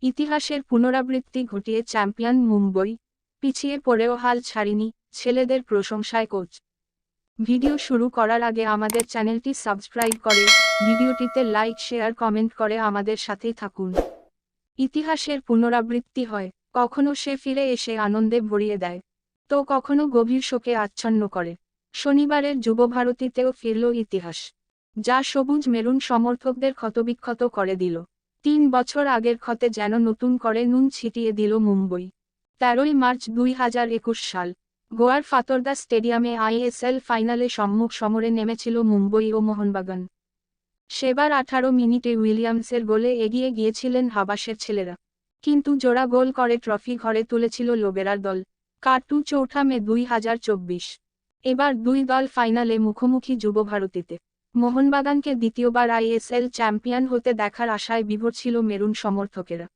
ইতিহাসের পুনরাবৃত্তি ঘটিয়ে চ্যাম্পিয়ন মুম্বই, পিছিয়ে পড়েও হাল ছাড়েনি ছেলেদের প্রশংসায় কোচ। ভিডিও শুরু করার আগে আমাদের চ্যানেলটি সাবস্ক্রাইব করে, ভিডিওটিতে লাইক শেয়ার কমেন্ট করে আমাদের সাথেই থাকুন। ইতিহাসের পুনরাবৃত্তি হয়, কখনো সে ফিরে এসে আনন্দে ভরিয়ে দেয়, তো কখনো গভীর শোকে আচ্ছন্ন করে। শনিবারের যুবভারতীতেও ফিরল ইতিহাস, যা সবুজ মেরুন সমর্থকদের ক্ষতবিক্ষত করে দিল। 3 বছর আগের ক্ষতে যেন নতুন করে নুন ছিটিয়ে দিল মুম্বই। 13ই মার্চ 2021 সাল, গোয়ার ফাতর্দা স্টেডিয়ামে আইএসএল ফাইনালে সম্মুখ সমরে নেমেছিল মুম্বই ও মোহনবাগান। সেবার 18 মিনিটে উইলিয়ামসের গোলে এগিয়ে গিয়েছিলেন হাবাসের ছেলেরা, কিন্তু জোড়া গোল করে ট্রফি ঘরে তুলেছিল লোবেরার দল। কার্টু 4 মে 2024। এবার দুই দল ফাইনালে মুখোমুখি যুবভারতীতে। মোহনবাগানকে দ্বিতীয়বার আইএসএল চ্যাম্পিয়ন হতে দেখার আশায় বিভোর ছিল মেরুন সমর্থকেরা।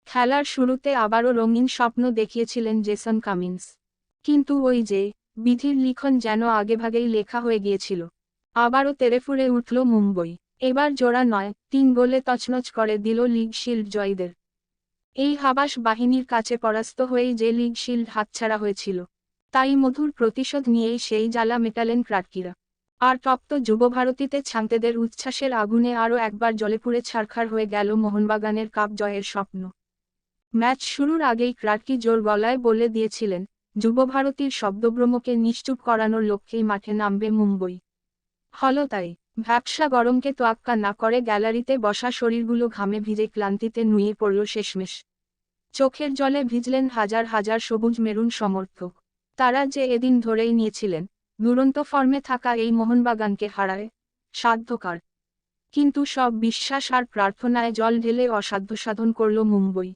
খেলার শুরুতে আবারও রঙিন স্বপ্ন দেখিয়েছিলেন জেসন কামিন্স, কিন্তু ওই যে বিধির লিখন যেন আগেভাগেই লেখা হয়ে গিয়েছিল। আবারও তেড়েফুঁড়ে উঠল মুম্বই। এবার জোড়া নয়, 3 গোলে তছনছ করে দিল লিগ শিল্ড জয়ীদের। এই হাবাস বাহিনীর কাছে পরাস্ত হয়েই যে লিগ শিল্ড হাতছাড়া হয়েছিল, তাই মধুর প্রতিশোধ নিয়েই সেই জ্বালা মেটালেন ক্রাটকিরা। আর তপ্ত যুবভারতীতে ছাংতেদের উচ্ছ্বাসের আগুনে আরও একবার জ্বলেপুড়ে ছারখার হয়ে গেল মোহনবাগানের কাপ জয়ের স্বপ্ন। ম্যাচ শুরুর আগেই ক্রাটকি জোর গলায় বলে দিয়েছিলেন, যুবভারতীর শব্দব্রহ্মকে নিশ্চুপ করানোর লক্ষ্যেই মাঠে নামবে মুম্বই। হলো তাই। ভ্যাপসা গরমকে তোয়াক্কা না করে গ্যালারিতে বসা শরীরগুলো ঘামে ভিজে ক্লান্তিতে নুয়ে পড়ল শেষমেশ। চোখের জলে ভিজলেন হাজার হাজার সবুজ মেরুন সমর্থক। তারা যে এদিন ধরেই নিয়েছিলেন, দুরন্ত ফর্মে থাকা এই মোহনবাগানকে হারায় সাধ্যকার। কিন্তু সব বিশ্বাস আর প্রার্থনায় জল ঢেলে অসাধ্য সাধন করল মুম্বই।